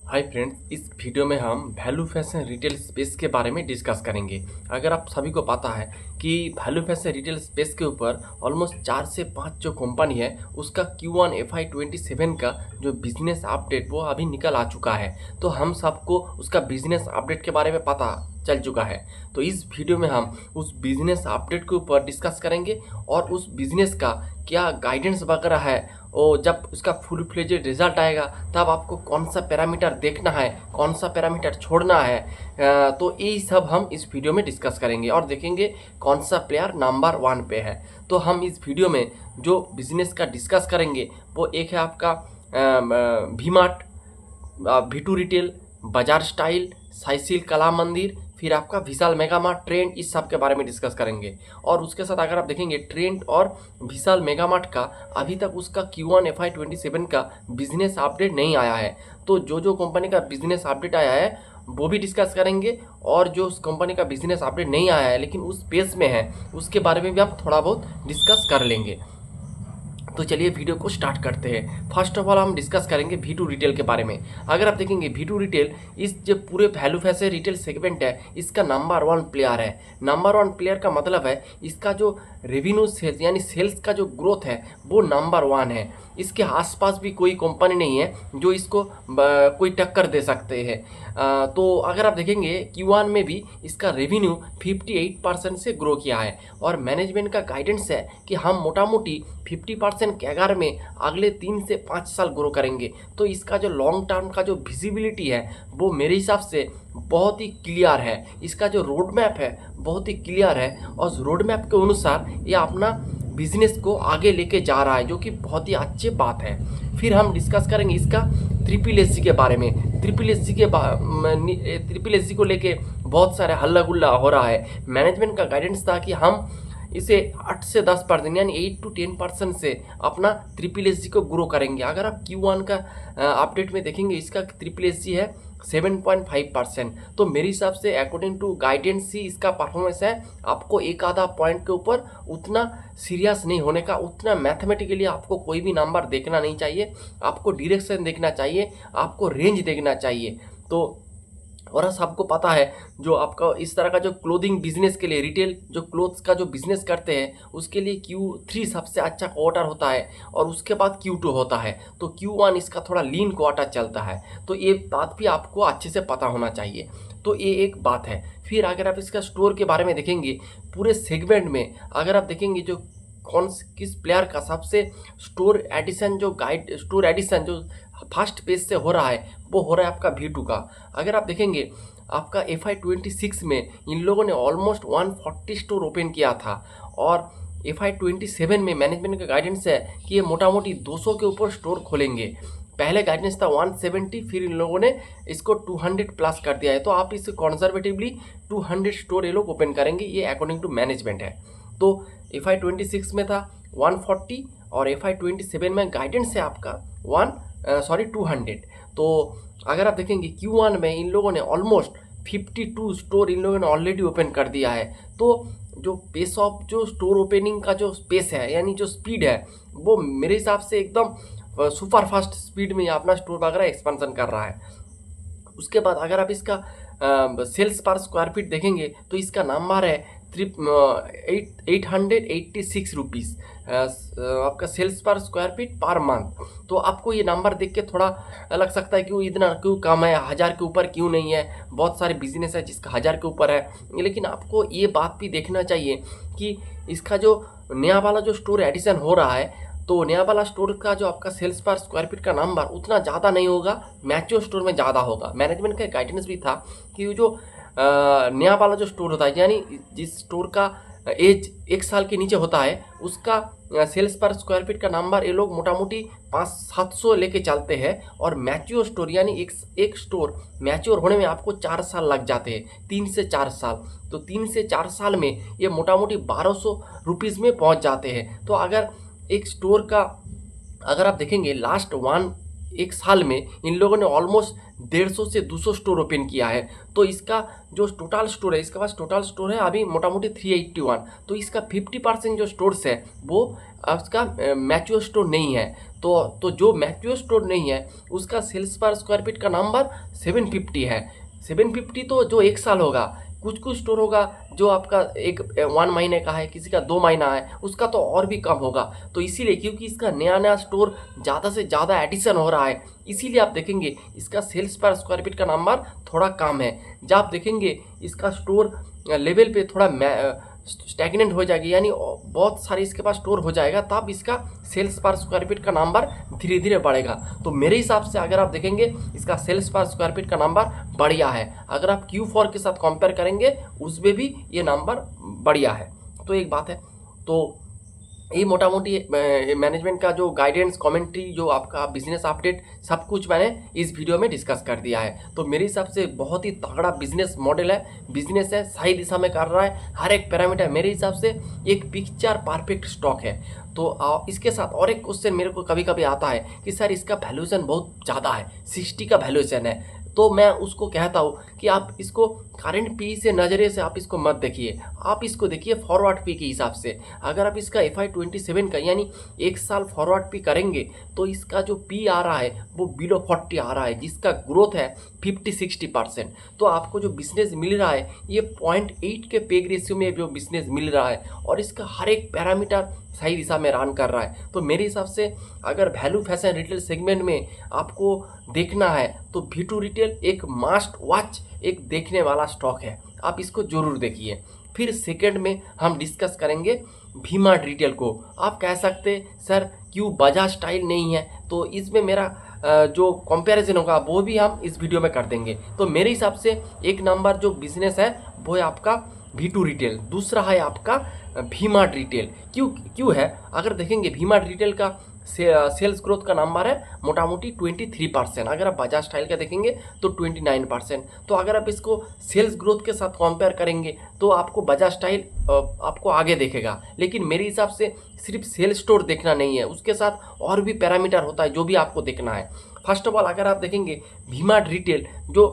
Hi friends, इस video में हम वैल्यू फैशन रिटेल स्पेस के बारे में डिस्कस करेंगे। अगर आप सभी को पता है कि वैल्यू फैशन रिटेल स्पेस के ऊपर ऑलमोस्ट 4 से 5 जो कंपनी है उसका Q1 FY27 का जो बिजनेस अपडेट वो अभी निकल आ चुका है। तो हम सबको उसका बिजनेस अपडेट के बारे में पता चल चुका है। तो इस वीडियो में हम उस बिजनेस अपडेट के ऊपर डिस्कस करेंगे और उस बिजनेस का क्या गाइडेंस वगैरह है, और जब उसका फुल फ्लेजेड रिजल्ट आएगा तब आपको कौन सा पैरामीटर देखना है, कौन सा पैरामीटर छोड़ना है। तो ये सब हम इस वीडियो में डिस्कस करेंगे और देखेंगे कौन सा प्लेयर नंबर 1 पे है। तो हम इस वीडियो में जो बिजनेस का डिस्कस करेंगे वो एक है आपका वी मार्ट, V2 रिटेल, बाजार स्टाइल, साइसिल कला मंदिर, फिर आपका विशाल मेगा मार्ट, ट्रेंड, इस सब के बारे में डिस्कस करेंगे। और उसके साथ अगर आप देखेंगे ट्रेंड और विशाल मेगा मार्ट का अभी तक उसका Q1 FY27 का बिजनेस अपडेट नहीं आया है। तो जो जो कंपनी का बिजनेस अपडेट आया है वो भी डिस्कस करेंगे, और जो उस कंपनी का बिजनेस अपडेट नहीं आया है लेकिन उस पेज में है उसके बारे में भी हम थोड़ा बहुत डिस्कस कर लेंगे। तो चलिए वीडियो को स्टार्ट करते हैं। फर्स्ट ऑफ ऑल हम डिस्कस करेंगे V2 रिटेल के बारे में। अगर आप देखेंगे V2 रिटेल इस जो पूरे वैल्यू फैशन रिटेल सेगमेंट है इसका नंबर 1 प्लेयर है। नंबर 1 प्लेयर का मतलब है इसका जो रेवेन्यू सेल्स यानी सेल्स का जो ग्रोथ है वो नंबर 1 है। इसके आसपास भी कोई कंपनी नहीं है जो इसको कोई टक्कर दे सकते हैं। तो अगर आप देखेंगे Q1 में भी इसका रेवेन्यू 58% से ग्रो किया है, और मैनेजमेंट का गाइडेंस है कि हम मोटा मोटी 50% कैगार में अगले 3 से 5 साल ग्रो करेंगे। तो इसका जो लॉन्ग टर्म का जो विजिबिलिटी है वो मेरे हिसाब से बहुत ही क्लियर है। इसका जो रोड मैप है बहुत ही क्लियर है, और उस रोड मैप के अनुसार ये अपना बिजनेस को आगे लेके जा रहा है, जो कि बहुत ही अच्छी बात है। फिर हम डिस्कस करेंगे इसका ट्रिपल एस के बारे में। ट्रिपल एस को लेके बहुत सारे हल्ला गुल्ला हो रहा है। मैनेजमेंट का गाइडेंस था कि हम इसे 8 से 10% यानी 8 to 10% से अपना ट्रिपल एस को ग्रो करेंगे। अगर आप Q1 का अपडेट में देखेंगे इसका ट्रिपल एस है 7.5%। तो मेरे हिसाब से अकॉर्डिंग टू गाइडेंस ही इसका परफॉर्मेंस है। आपको एक आधा पॉइंट के ऊपर उतना सीरियस नहीं होने का, उतना मैथमेटिकली आपको कोई भी नंबर देखना नहीं चाहिए। आपको डायरेक्शन देखना चाहिए, आपको रेंज देखना चाहिए। तो और सबको पता है जो आपका इस तरह का जो क्लोथिंग बिजनेस के लिए रिटेल जो क्लोथ्स का जो बिजनेस करते हैं उसके लिए Q3 सबसे अच्छा क्वार्टर होता है, और उसके बाद Q2 होता है। तो Q1 इसका थोड़ा लीन क्वार्टर चलता है। तो ये बात भी आपको अच्छे से पता होना चाहिए। तो ये एक बात है। फिर अगर आप इसका स्टोर के बारे में देखेंगे पूरे सेगमेंट में, अगर आप देखेंगे जो किस प्लेयर का सबसे स्टोर एडिशन जो फर्स्ट पेज से हो रहा है वो हो रहा है आपका V2 का। अगर आप देखेंगे आपका FY26 में इन लोगों ने ऑलमोस्ट 140 स्टोर ओपन किया था, और FY27 में मैनेजमेंट का गाइडेंस है कि ये मोटा मोटी 200 के ऊपर स्टोर खोलेंगे। पहले गाइडेंस था 170, फिर इन लोगों ने इसको 200 प्लस कर दिया है। तो आप इसे कंजर्वेटिवली 200 स्टोर ये लोग ओपन करेंगे, ये अकॉर्डिंग टू मैनेजमेंट है। तो FY26 में था 140, और FY27 में गाइडेंस है आपका 200। तो अगर आप देखेंगे Q1 में इन लोगों ने ऑलमोस्ट 52 स्टोर इन लोगों ने ऑलरेडी ओपन कर दिया है। तो जो पेस ऑफ जो स्टोर ओपनिंग का जो स्पेस है यानी जो स्पीड है वो मेरे हिसाब से एकदम सुपर फास्ट स्पीड में अपना स्टोर वगैरह एक्सपेंशन कर रहा है। उसके बाद अगर आप इसका सेल्स पर स्क्वायर फीट देखेंगे तो इसका नंबर है 886 रुपीज़ आपका सेल्स पर स्क्वायर फीट पर मंथ। तो आपको ये नंबर देख के थोड़ा लग सकता है कि वो इतना क्यों कम है, 1000 के ऊपर क्यों नहीं है। बहुत सारे बिजनेस है जिसका 1000 के ऊपर है, लेकिन आपको ये बात भी देखना चाहिए कि इसका जो नया वाला जो स्टोर एडिशन हो रहा है तो नया वाला स्टोर का जो आपका सेल्स पर स्क्वायर फीट का नंबर उतना ज़्यादा नहीं होगा, मैच्योर स्टोर में ज़्यादा होगा। मैनेजमेंट का गाइडेंस भी था कि जो नया वाला जो स्टोर होता है यानी जिस स्टोर का एज 1 साल के नीचे होता है उसका सेल्स पर स्क्वायर फीट का नंबर ये लोग मोटा मोटी 500-700 लेके चलते हैं। और मैच्योर स्टोर यानी एक स्टोर मैच्योर होने में आपको 4 साल लग जाते हैं, 3 से 4 साल। तो 3 से 4 साल में ये मोटा मोटी 1200 रुपीज़ में पहुंच जाते हैं। तो अगर एक स्टोर का अगर आप देखेंगे लास्ट 1 एक साल में इन लोगों ने ऑलमोस्ट 150 से 200 स्टोर ओपन किया है। तो इसका जो टोटल स्टोर है, इसके पास टोटल स्टोर है अभी मोटा मोटी 381। तो इसका 50% जो स्टोर्स है वो उसका मैच्योर स्टोर नहीं है। तो जो मैच्योर स्टोर नहीं है उसका सेल्स पर स्क्वायर फीट का नंबर 750 है। 750 तो जो एक साल होगा, कुछ कुछ स्टोर होगा जो आपका 1 महीने का है, किसी का 2 महीना है, उसका तो और भी कम होगा। तो इसीलिए क्योंकि इसका नया नया स्टोर ज़्यादा से ज़्यादा एडिशन हो रहा है, इसीलिए आप देखेंगे इसका सेल्स पर स्क्वायर फीट का नंबर थोड़ा कम है। जब आप देखेंगे इसका स्टोर लेवल पे थोड़ा स्टैग्नेंट हो जाएगी, यानी बहुत सारे इसके पास स्टोर हो जाएगा, तब इसका सेल्स पर स्क्वायर फीट का नंबर धीरे धीरे बढ़ेगा। तो मेरे हिसाब से अगर आप देखेंगे इसका सेल्स पर स्क्वायर फीट का नंबर बढ़िया है। अगर आप Q4 के साथ कंपेयर करेंगे उसमें भी ये नंबर बढ़िया है। तो एक बात है। तो ये मोटा मोटी मैनेजमेंट का जो गाइडेंस, कमेंट्री, जो आपका बिजनेस अपडेट, सब कुछ मैंने इस वीडियो में डिस्कस कर दिया है। तो मेरे हिसाब से बहुत ही तगड़ा बिजनेस मॉडल है, बिजनेस है, सही दिशा में कर रहा है। हर एक पैरामीटर मेरे हिसाब से एक पिक्चर परफेक्ट स्टॉक है। तो इसके साथ और एक क्वेश्चन मेरे को कभी कभी आता है कि सर इसका वैल्यूएशन बहुत ज़्यादा है, 60 का वैल्यूएशन है। तो मैं उसको कहता हूँ कि आप इसको करंट पी से नज़रिए से आप इसको मत देखिए, आप इसको देखिए फॉरवर्ड पी के हिसाब से। अगर आप इसका FY27 का यानी एक साल फॉरवर्ड पी करेंगे तो इसका जो पी आ रहा है वो बिलो 40 आ रहा है, जिसका ग्रोथ है 50-60%। तो आपको जो बिजनेस मिल रहा है ये 0.8 के पेग रेशियो में जो बिजनेस मिल रहा है, और इसका हर एक पैरामीटर सही दिशा में रन कर रहा है। तो मेरे हिसाब से अगर वैल्यू फैशन रिटेल सेगमेंट में आपको देखना है तो V2 रिटेल एक मस्ट वॉच, एक देखने वाला स्टॉक है, आप इसको ज़रूर देखिए। फिर सेकंड में हम डिस्कस करेंगे V-मार्ट रिटेल को। आप कह सकते सर क्यों बजाज स्टाइल नहीं है, तो इसमें मेरा जो कंपैरिजन होगा वो भी हम इस वीडियो में कर देंगे। तो मेरे हिसाब से एक नंबर जो बिजनेस है वो है आपका V2 रिटेल, दूसरा है आपका V-मार्ट रिटेल। क्यों है, अगर देखेंगे V-मार्ट रिटेल का सेल्स ग्रोथ का नंबर है मोटा मोटी 23%। अगर आप बजाज स्टाइल का देखेंगे तो 29%। तो अगर आप इसको सेल्स ग्रोथ के साथ कंपेयर करेंगे तो आपको बजाज स्टाइल आपको आगे देखेगा। लेकिन मेरे हिसाब से सिर्फ सेल्स स्टोर देखना नहीं है, उसके साथ और भी पैरामीटर होता है जो भी आपको देखना है। फर्स्ट ऑफ ऑल अगर आप देखेंगे V-मार्ट रिटेल जो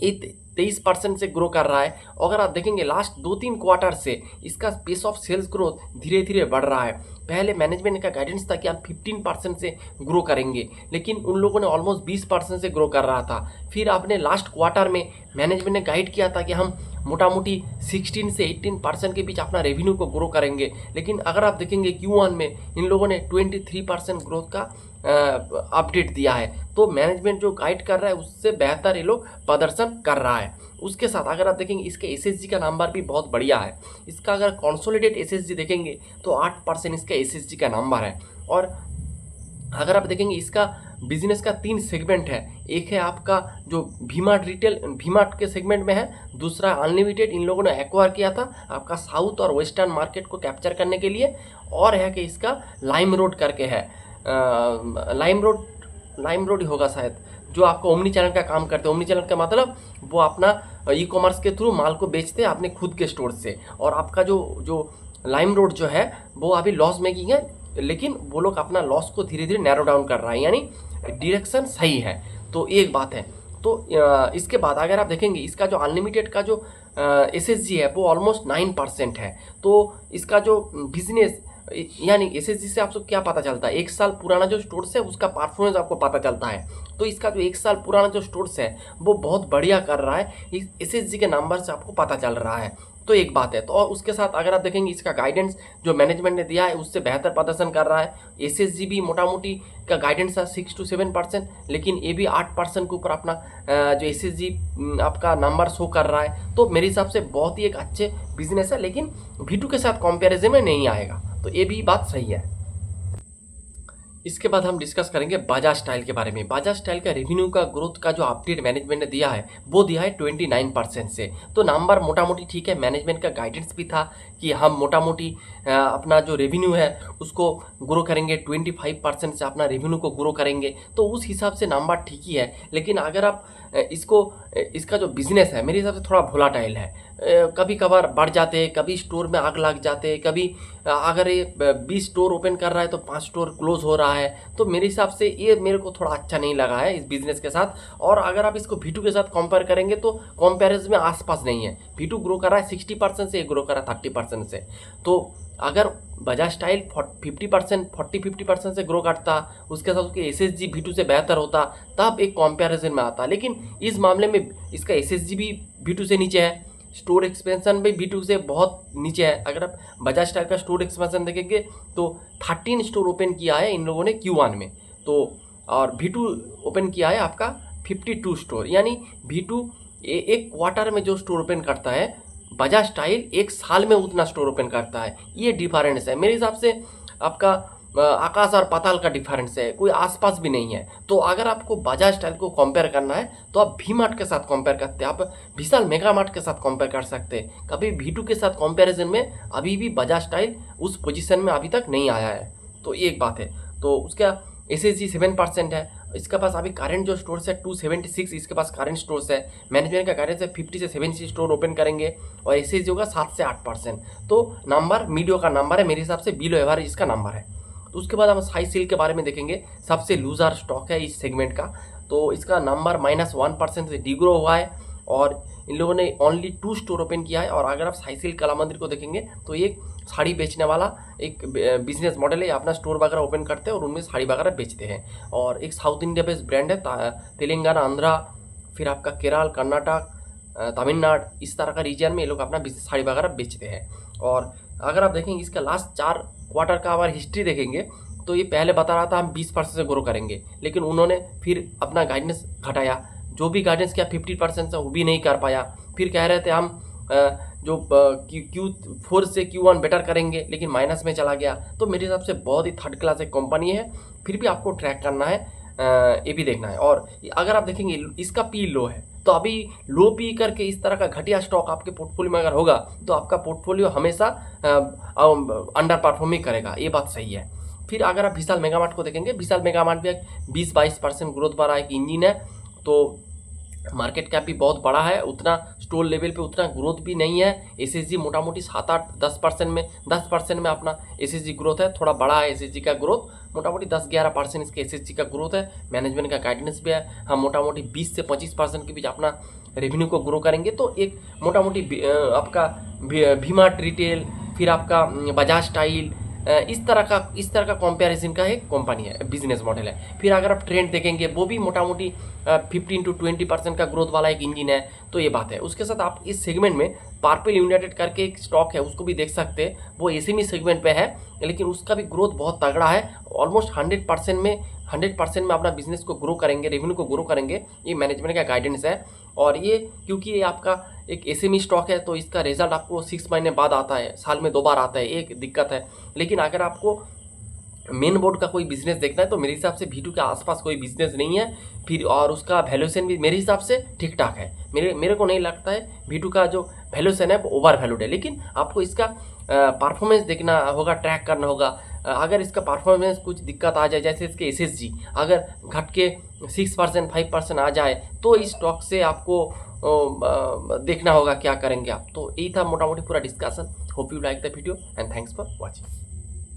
23% से ग्रो कर रहा है, अगर आप देखेंगे लास्ट 2-3 क्वार्टर से इसका पेस ऑफ सेल्स ग्रोथ धीरे धीरे बढ़ रहा है। पहले मैनेजमेंट का गाइडेंस था कि हम 15% से ग्रो करेंगे, लेकिन उन लोगों ने ऑलमोस्ट 20% से ग्रो कर रहा था। फिर आपने लास्ट क्वार्टर में मैनेजमेंट ने गाइड किया था कि हम मोटा मोटी 16 से 18% के बीच अपना रेवेन्यू को ग्रो करेंगे, लेकिन अगर आप देखेंगे Q1 में इन लोगों ने 23% ग्रोथ का अपडेट दिया है। तो मैनेजमेंट जो गाइड कर रहा है उससे बेहतर ये लोग प्रदर्शन कर रहा है। उसके साथ अगर आप देखेंगे इसके SSG का नंबर भी बहुत बढ़िया है। इसका अगर कंसोलिडेट SSG देखेंगे तो 8% इसका SSG का नंबर है। और अगर आप देखेंगे इसका बिजनेस का 3 सेगमेंट है, एक है आपका जो V-मार्ट रिटेल, V-मार्ट के सेगमेंट में है, दूसरा अनलिमिटेड इन लोगों ने एक्वायर किया था आपका साउथ और वेस्टर्न मार्केट को कैप्चर करने के लिए, और है कि इसका लाइम रोड करके है, लाइम रोड ही होगा शायद, जो आपको ओमनी चैनल का काम करते हैं। ओमनी चैनल का मतलब वो अपना ई-कॉमर्स के थ्रू माल को बेचते हैं अपने खुद के स्टोर से, और आपका जो लाइम रोड जो है वो अभी लॉस मेकिंग है, लेकिन वो लोग अपना लॉस को धीरे धीरे नैरो डाउन कर रहा है, यानी डायरेक्शन सही है। तो एक बात है। तो इसके बाद अगर आप देखेंगे इसका जो अनलिमिटेड का जो SSG है वो ऑलमोस्ट 9% है। तो इसका जो बिजनेस यानी SSG से आपको क्या पता चलता है, एक साल पुराना जो स्टोर्स है उसका परफॉर्मेंस आपको पता चलता है। तो इसका जो एक साल पुराना जो स्टोर्स है वो बहुत बढ़िया कर रहा है, इस SSG के नंबर से आपको पता चल रहा है। तो एक बात है। तो और उसके साथ अगर आप देखेंगे इसका गाइडेंस जो मैनेजमेंट ने दिया है उससे बेहतर प्रदर्शन कर रहा है। SSG भी मोटा मोटी का गाइडेंस है 6 to 7%, लेकिन ये भी 8% के ऊपर अपना जो SSG आपका नंबर शो कर रहा है। तो मेरे हिसाब से बहुत ही एक अच्छे बिजनेस है, लेकिन V2 के साथ कंपैरिजन में नहीं आएगा। तो ये भी बात सही है। इसके बाद हम डिस्कस करेंगे बजाज स्टाइल के बारे में। बजाज स्टाइल का रेवेन्यू का ग्रोथ का जो अपडेट मैनेजमेंट ने दिया है वो दिया है 29% से। तो नंबर मोटा मोटी ठीक है, मैनेजमेंट का गाइडेंस भी था कि हम मोटा मोटी अपना जो रेवेन्यू है उसको ग्रो करेंगे, 25% से अपना रेवेन्यू को ग्रो करेंगे, तो उस हिसाब से नंबर ठीक ही है। लेकिन अगर आप इसका जो बिजनेस है मेरे हिसाब से थोड़ा वोलाटाइल है। कभी कभार बढ़ जाते हैं, कभी स्टोर में आग लग जाते हैं, कभी अगर ये 20 स्टोर ओपन कर रहा है तो 5 स्टोर क्लोज हो रहा है। तो मेरे हिसाब से ये मेरे को थोड़ा अच्छा नहीं लगा है इस बिजनेस के साथ। और अगर आप इसको V2 के साथ कंपेयर करेंगे तो कंपेरिजन में आसपास नहीं है। V2 ग्रो कर रहा है 60% से, ये ग्रो कर रहा है 30% से। तो अगर बजाज स्टाइल 50% 40-50% से ग्रो करता, उसके साथ उसके SSG V2 से बेहतर होता, तब एक कंपैरिजन में आता। लेकिन इस मामले में इसका SSG भी V2 से नीचे है, स्टोर एक्सपेंशन भी V2 से बहुत नीचे है। अगर आप बजाज स्टाइल का स्टोर एक्सपेंशन देखेंगे तो 13 स्टोर ओपन किया है इन लोगों ने Q1 में, तो और V2 ओपन किया है आपका 52 स्टोर। यानी V2 एक क्वार्टर में जो स्टोर ओपन करता है, बजाज स्टाइल एक साल में उतना स्टोर ओपन करता है। ये डिफरेंस है मेरे हिसाब से। आपका आकाश और पाताल का डिफरेंस है, कोई आसपास भी नहीं है। तो अगर आपको बजाज स्टाइल को कंपेयर करना है तो आप वी मार्ट के साथ कंपेयर करते हैं, आप विशाल मेगा मार्ट के साथ कंपेयर कर सकते हैं। कभी V2 के साथ कंपैरिजन में अभी भी बजाज स्टाइल उस पोजीशन में अभी तक नहीं आया है। तो ये एक बात है। तो उसका SSG 7% है। इसके पास अभी करंट जो स्टोर्स है 276 इसके पास करंट स्टोर्स है। मैनेजमेंट का गाइडेंस है 50 से 70 स्टोर ओपन करेंगे और SSG होगा 7 से 8%। तो नंबर मीडियो का नंबर है मेरे हिसाब से, बिलो एवरेज इसका नंबर है। तो उसके बाद हम हाई सेल के बारे में देखेंगे। सबसे लूजर स्टॉक है इस सेगमेंट का, तो इसका नंबर -1% से डिग्रो हुआ है और इन लोगों ने ओनली 2 स्टोर ओपन किया है। और अगर आप हाई सेल कला मंदिर को देखेंगे तो ये साड़ी बेचने वाला एक बिजनेस मॉडल है। अपना स्टोर वगैरह ओपन करते हैं और उनमें साड़ी वगैरह बेचते हैं। और एक साउथ इंडिया बेस्ड ब्रांड है, तेलंगाना, आंध्रा, फिर आपका केरल, कर्नाटक, तमिलनाडु, इस तरह का रीजन में ये लोग अपना साड़ी वगैरह बेचते हैं। और अगर आप देखेंगे इसका लास्ट 4 क्वार्टर का अगर हिस्ट्री देखेंगे तो ये पहले बता रहा था हम 20% से ग्रो करेंगे, लेकिन उन्होंने फिर अपना गाइडेंस घटाया। जो भी गाइडेंस किया 50% से वो भी नहीं कर पाया। फिर कह रहे थे हम जो Q4 से Q1 बेटर करेंगे, लेकिन माइनस में चला गया। तो मेरे हिसाब से बहुत ही थर्ड क्लास एक कंपनी है। फिर भी आपको ट्रैक करना है, ये भी देखना है। और अगर आप देखेंगे इसका पी लो है, तो अभी लो पी करके इस तरह का घटिया स्टॉक आपके पोर्टफोलियो में अगर होगा तो आपका पोर्टफोलियो हमेशा अंडर परफॉर्मिंग करेगा, ये बात सही है। फिर अगर आप विशाल मेगा मार्ट को देखेंगे, विशाल मेगा मार्ट भी 20-22% ग्रोथ वाला एक इंजिन है। तो मार्केट कैप भी बहुत बड़ा है, उतना स्टोर लेवल पे उतना ग्रोथ भी नहीं है। SSG मोटा मोटी 7-8-10% में 10% में अपना SSG ग्रोथ है, थोड़ा बड़ा है SSG का ग्रोथ, मोटा मोटी 10-11% इसके SSG का ग्रोथ है। मैनेजमेंट का गाइडेंस भी है हम मोटा मोटी 20 से 25% के बीच अपना रेवेन्यू को ग्रो करेंगे। तो एक मोटा मोटी आपका वी मार्ट रिटेल, फिर आपका बजाज स्टाइल, इस तरह का कंपैरिजन का एक कंपनी है, बिजनेस मॉडल है। फिर अगर आप ट्रेंड देखेंगे वो भी मोटा मोटी 15-20% का ग्रोथ वाला एक इंजिन है। तो ये बात है। उसके साथ आप इस सेगमेंट में पार्पल यूनाइटेड करके एक स्टॉक है, उसको भी देख सकते हैं। वो SME सेगमेंट पे है, लेकिन उसका भी ग्रोथ बहुत तगड़ा है। ऑलमोस्ट 100% में अपना बिजनेस को ग्रो करेंगे, रेवेन्यू को ग्रो करेंगे, ये मैनेजमेंट का गाइडेंस है। और ये क्योंकि ये आपका एक SME स्टॉक है तो इसका रिजल्ट आपको 6 महीने बाद आता है, साल में 2 बार आता है, एक दिक्कत है। लेकिन अगर आपको मेन बोर्ड का कोई बिजनेस देखना है तो मेरे हिसाब से V2 के आसपास कोई बिजनेस नहीं है। फिर और उसका वैल्यूएशन भी मेरे हिसाब से ठीक ठाक है। मेरे को नहीं लगता है V2 का जो वैल्यूएशन है वो ओवर वैल्यूड है। लेकिन आपको इसका परफॉर्मेंस देखना होगा, ट्रैक करना होगा। अगर इसका परफॉर्मेंस कुछ दिक्कत आ जाए, जैसे इसके SSG अगर घट के 6% 5% आ जाए तो इस स्टॉक से आपको देखना होगा क्या करेंगे आप। तो यही था मोटा मोटी पूरा discussion. Hope you like the video and thanks for watching.